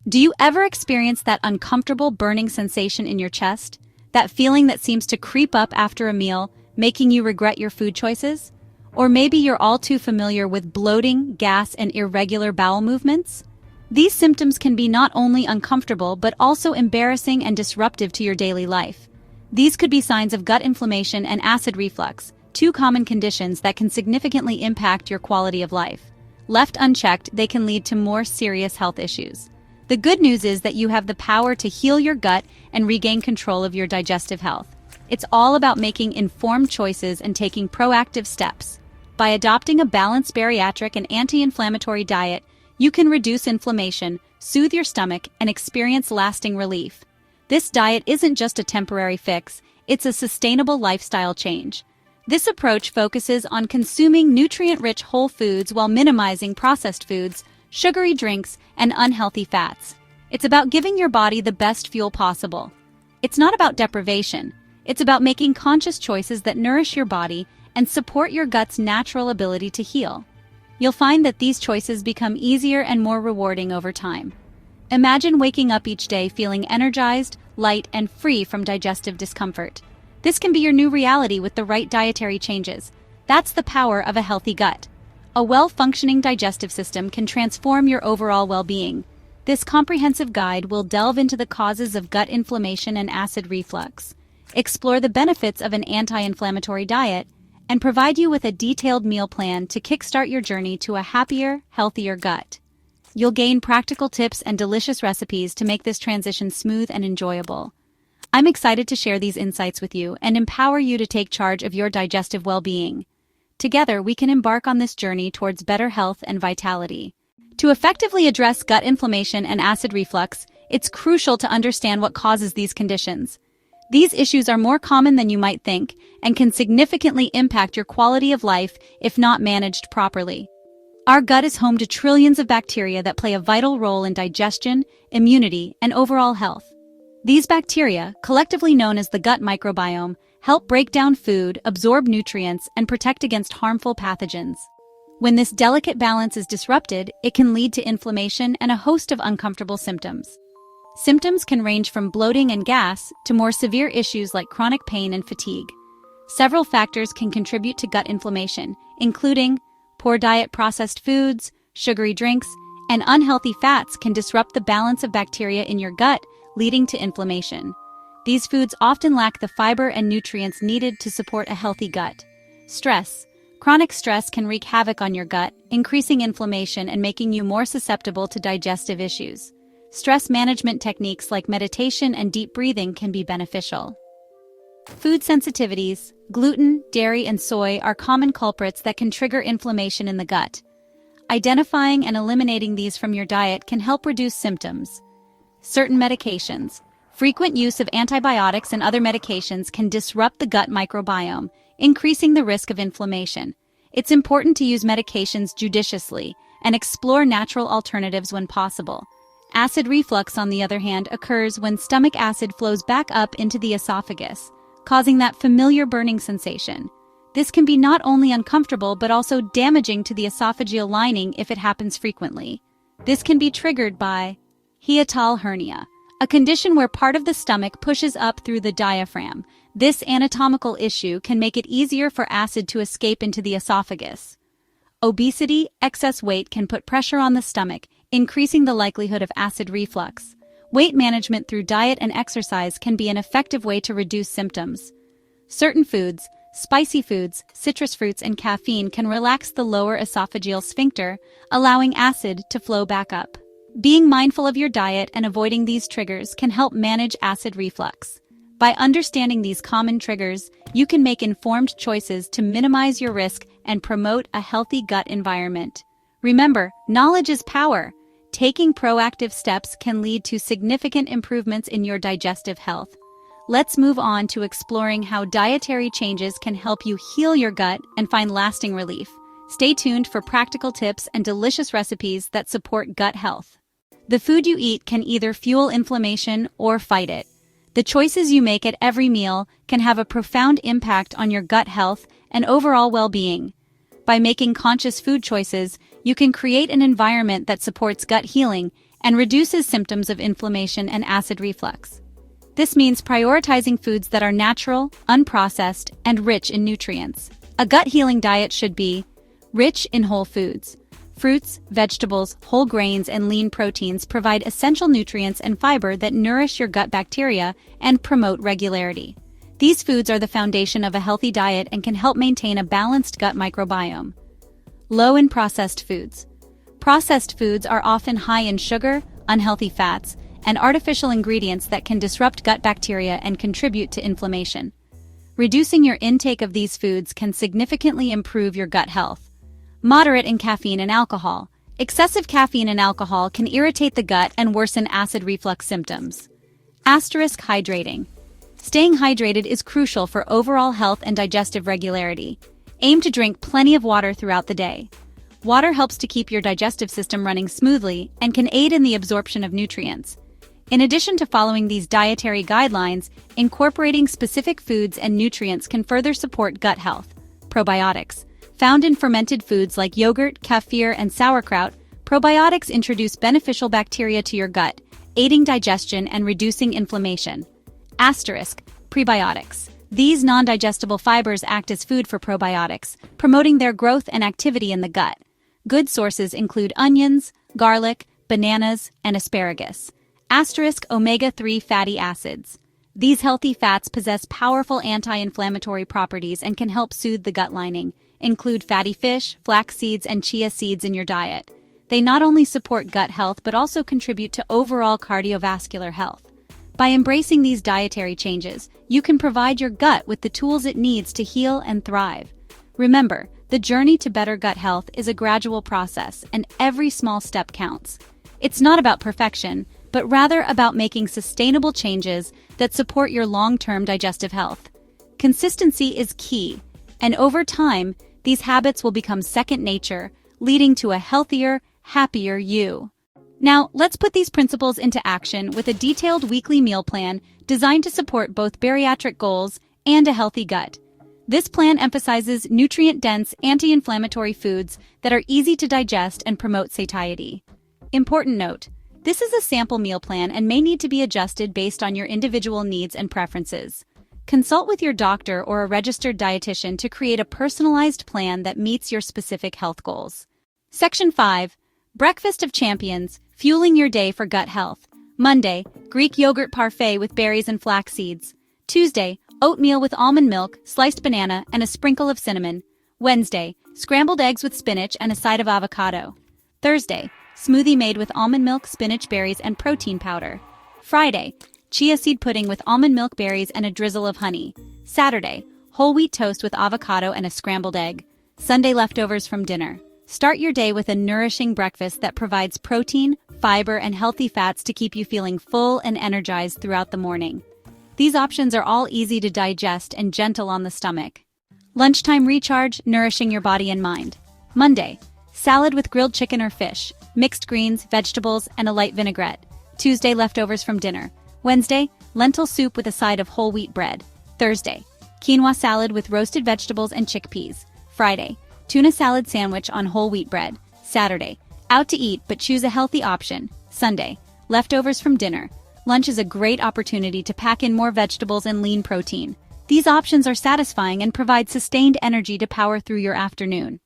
Do you ever experience that uncomfortable burning sensation in your chest? That feeling that seems to creep up after a meal, making you regret your food choices? Or maybe you're all too familiar with bloating, gas, and irregular bowel movements? These symptoms can be not only uncomfortable but also embarrassing and disruptive to your daily life. These could be signs of gut inflammation and acid reflux, two common conditions that can significantly impact your quality of life. Left unchecked, they can lead to more serious health issues. The good news is that you have the power to heal your gut and regain control of your digestive health. It's all about making informed choices and taking proactive steps. By adopting a balanced bariatric and anti-inflammatory diet, you can reduce inflammation, soothe your stomach, and experience lasting relief. This diet isn't just a temporary fix, it's a sustainable lifestyle change. This approach focuses on consuming nutrient-rich whole foods while minimizing processed foods, sugary drinks, and unhealthy fats. It's about giving your body the best fuel possible. It's not about deprivation. It's about making conscious choices that nourish your body and support your gut's natural ability to heal. You'll find that these choices become easier and more rewarding over time. Imagine waking up each day feeling energized, light, and free from digestive discomfort. This can be your new reality with the right dietary changes. That's the power of a healthy gut. A well-functioning digestive system can transform your overall well-being. This comprehensive guide will delve into the causes of gut inflammation and acid reflux, explore the benefits of an anti-inflammatory diet, and provide you with a detailed meal plan to kickstart your journey to a happier, healthier gut. You'll gain practical tips and delicious recipes to make this transition smooth and enjoyable. I'm excited to share these insights with you and empower you to take charge of your digestive well-being. Together, we can embark on this journey towards better health and vitality. To effectively address gut inflammation and acid reflux, it's crucial to understand what causes these conditions. These issues are more common than you might think and can significantly impact your quality of life if not managed properly. Our gut is home to trillions of bacteria that play a vital role in digestion, immunity, and overall health. These bacteria, collectively known as the gut microbiome, help break down food, absorb nutrients, and protect against harmful pathogens. When this delicate balance is disrupted, it can lead to inflammation and a host of uncomfortable symptoms. Symptoms can range from bloating and gas to more severe issues like chronic pain and fatigue. Several factors can contribute to gut inflammation, including poor diet, processed foods, sugary drinks, and unhealthy fats can disrupt the balance of bacteria in your gut, leading to inflammation. These foods often lack the fiber and nutrients needed to support a healthy gut. Stress. Chronic stress can wreak havoc on your gut, increasing inflammation and making you more susceptible to digestive issues. Stress management techniques like meditation and deep breathing can be beneficial. Food sensitivities. Gluten, dairy, and soy are common culprits that can trigger inflammation in the gut. Identifying and eliminating these from your diet can help reduce symptoms. Certain medications. Frequent use of antibiotics and other medications can disrupt the gut microbiome, increasing the risk of inflammation. It's important to use medications judiciously and explore natural alternatives when possible. Acid reflux, on the other hand, occurs when stomach acid flows back up into the esophagus, causing that familiar burning sensation. This can be not only uncomfortable but also damaging to the esophageal lining if it happens frequently. This can be triggered by hiatal hernia, a condition where part of the stomach pushes up through the diaphragm. This anatomical issue can make it easier for acid to escape into the esophagus. Obesity, excess weight can put pressure on the stomach, increasing the likelihood of acid reflux. Weight management through diet and exercise can be an effective way to reduce symptoms. Certain foods, spicy foods, citrus fruits, and caffeine can relax the lower esophageal sphincter, allowing acid to flow back up. Being mindful of your diet and avoiding these triggers can help manage acid reflux. By understanding these common triggers, you can make informed choices to minimize your risk and promote a healthy gut environment. Remember, knowledge is power. Taking proactive steps can lead to significant improvements in your digestive health. Let's move on to exploring how dietary changes can help you heal your gut and find lasting relief. Stay tuned for practical tips and delicious recipes that support gut health. The food you eat can either fuel inflammation or fight it. The choices you make at every meal can have a profound impact on your gut health and overall well-being. By making conscious food choices, you can create an environment that supports gut healing and reduces symptoms of inflammation and acid reflux. This means prioritizing foods that are natural, unprocessed, and rich in nutrients. A gut-healing diet should be rich in whole foods. Fruits, vegetables, whole grains, and lean proteins provide essential nutrients and fiber that nourish your gut bacteria and promote regularity. These foods are the foundation of a healthy diet and can help maintain a balanced gut microbiome. Low in processed foods. Processed foods are often high in sugar, unhealthy fats, and artificial ingredients that can disrupt gut bacteria and contribute to inflammation. Reducing your intake of these foods can significantly improve your gut health. Moderate in caffeine and alcohol. Excessive caffeine and alcohol can irritate the gut and worsen acid reflux symptoms. Hydrating. Staying hydrated is crucial for overall health and digestive regularity. Aim to drink plenty of water throughout the day. Water helps to keep your digestive system running smoothly and can aid in the absorption of nutrients. In addition to following these dietary guidelines, incorporating specific foods and nutrients can further support gut health. Probiotics. Found in fermented foods like yogurt, kefir, and sauerkraut, probiotics introduce beneficial bacteria to your gut, aiding digestion and reducing inflammation. Prebiotics. These non-digestible fibers act as food for probiotics, promoting their growth and activity in the gut. Good sources include onions, garlic, bananas, and asparagus. Omega-3 fatty acids. These healthy fats possess powerful anti-inflammatory properties and can help soothe the gut lining. Include fatty fish, flax seeds, and chia seeds in your diet. They not only support gut health but also contribute to overall cardiovascular health. By embracing these dietary changes, you can provide your gut with the tools it needs to heal and thrive. Remember, the journey to better gut health is a gradual process, and every small step counts. It's not about perfection, but rather about making sustainable changes that support your long-term digestive health. Consistency is key, and over time, these habits will become second nature, leading to a healthier, happier you. Now, let's put these principles into action with a detailed weekly meal plan designed to support both bariatric goals and a healthy gut. This plan emphasizes nutrient-dense, anti-inflammatory foods that are easy to digest and promote satiety. Important note: this is a sample meal plan and may need to be adjusted based on your individual needs and preferences. Consult with your doctor or a registered dietitian to create a personalized plan that meets your specific health goals. Section 5. Breakfast of Champions, fueling your day for gut health. Monday, Greek yogurt parfait with berries and flax seeds. Tuesday, oatmeal with almond milk, sliced banana, and a sprinkle of cinnamon. Wednesday, scrambled eggs with spinach and a side of avocado. Thursday, smoothie made with almond milk, spinach, berries, and protein powder. Friday, chia seed pudding with almond milk, berries, and a drizzle of honey. Saturday, whole wheat toast with avocado and a scrambled egg. Sunday, leftovers from dinner. Start your day with a nourishing breakfast that provides protein, fiber, and healthy fats to keep you feeling full and energized throughout the morning. These options are all easy to digest and gentle on the stomach. Lunchtime recharge, nourishing your body and mind. Monday, salad with grilled chicken or fish, mixed greens, vegetables, and a light vinaigrette. Tuesday, leftovers from dinner. Wednesday, lentil soup with a side of whole wheat bread. Thursday, quinoa salad with roasted vegetables and chickpeas. Friday, tuna salad sandwich on whole wheat bread. Saturday, out to eat but choose a healthy option. Sunday, leftovers from dinner. Lunch is a great opportunity to pack in more vegetables and lean protein. These options are satisfying and provide sustained energy to power through your afternoon.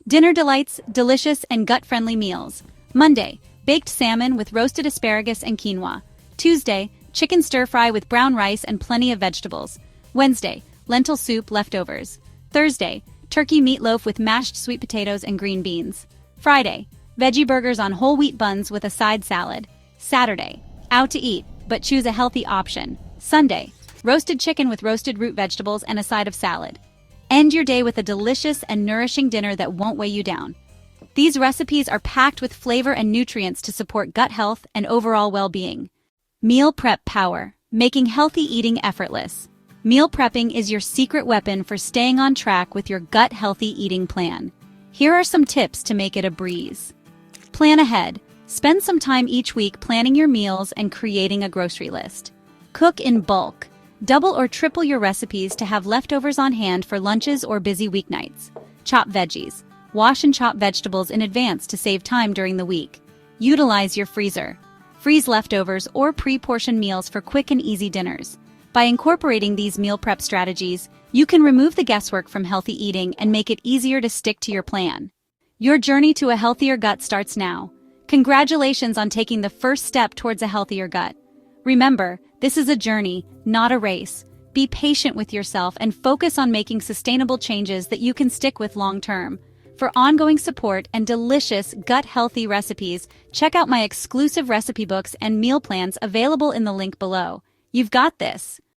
Dinner delights, delicious and gut-friendly meals. Monday, baked salmon with roasted asparagus and quinoa. Tuesday, chicken stir-fry with brown rice and plenty of vegetables. Wednesday, lentil soup leftovers. Thursday, turkey meatloaf with mashed sweet potatoes and green beans. Friday, veggie burgers on whole wheat buns with a side salad. Saturday, out to eat, but choose a healthy option. Sunday, roasted chicken with roasted root vegetables and a side of salad. End your day with a delicious and nourishing dinner that won't weigh you down. These recipes are packed with flavor and nutrients to support gut health and overall well-being. Meal prep power, making healthy eating effortless. Meal prepping is your secret weapon for staying on track with your gut-healthy eating plan. Here are some tips to make it a breeze. Plan ahead. Spend some time each week planning your meals and creating a grocery list. Cook in bulk. Double or triple your recipes to have leftovers on hand for lunches or busy weeknights. Chop veggies. Wash and chop vegetables in advance to save time during the week. Utilize your freezer. freeze leftovers, or pre-portion meals for quick and easy dinners. By incorporating these meal prep strategies, you can remove the guesswork from healthy eating and make it easier to stick to your plan. Your journey to a healthier gut starts now. Congratulations on taking the first step towards a healthier gut. Remember, this is a journey, not a race. Be patient with yourself and focus on making sustainable changes that you can stick with long-term. For ongoing support and delicious, gut-healthy recipes, check out my exclusive recipe books and meal plans available in the link below. You've got this.